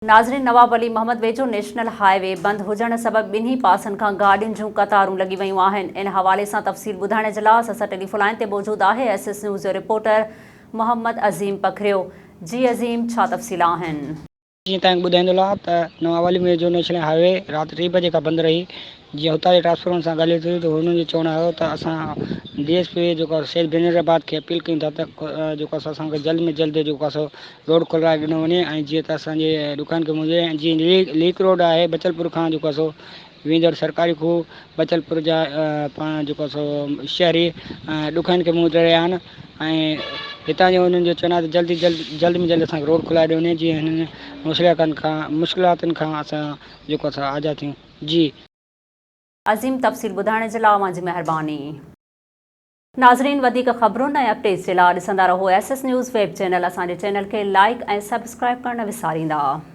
नाज़रीन, नवाब अली मोहम्मद वेझो national highway बंद हुजण सबब ॿिन्ही पासनि खां गाॾियुनि जूं क़तारूं लॻी वयूं आहिनि। इन हवाले सां तफ़सील ॿुधाइण जे लाइ असां टेलीफ़ोन लाइन ते मौजूदु आहे SS न्यूज़ जो रिपोर्टर मोहम्मद अज़ीम पखरियो। जी अज़ीम, छा तफ़सील आहिनि? जी तव्हांखे ॿुधाईंदो नवाब अली वेझो नेशनल हाईवे राति 3 बजे खां बंदि रही। जीअं हुतां जे ट्रांसफॉर्मर सां ॻाल्हाए थी त हुननि जो चवणु आयो त असां DSP जेको सैद बेनराबाद खे अपील कयूं था त जेको असांखे जल्द में जल्द जेको आहे रोड खोलाए ॾिनो वञे ऐं जीअं त असांजे दुकान खे मुंहिंजे जीअं लीक रोड आहे बचलपुर खां जेको आहे वेंदड़ सरकारी खूह बचलपुर जा पाण जेको आहे शहरी दुकान खे मुंहुं रहिया आहिनि ऐं हितां जो हुननि जो चवणु आहे त जल्द में जल्द असांखे रोड खोलाए ॾियो वञे जीअं हिननि मुश्किलातुनि खां असां जेको असां आज़ादु थियूं। जी अज़ीम, तफ़सील ॿुधाइण जे लाइ तव्हांजी महिरबानी। नाज़रीन, वधीक ख़बरुनि ऐं अपडेट्स जे लाइ ॾिसंदा रहो SS न्यूज़ वेब चैनल। असांजे चैनल खे लाइक ऐं सब्सक्राइब करणु न विसारींदा।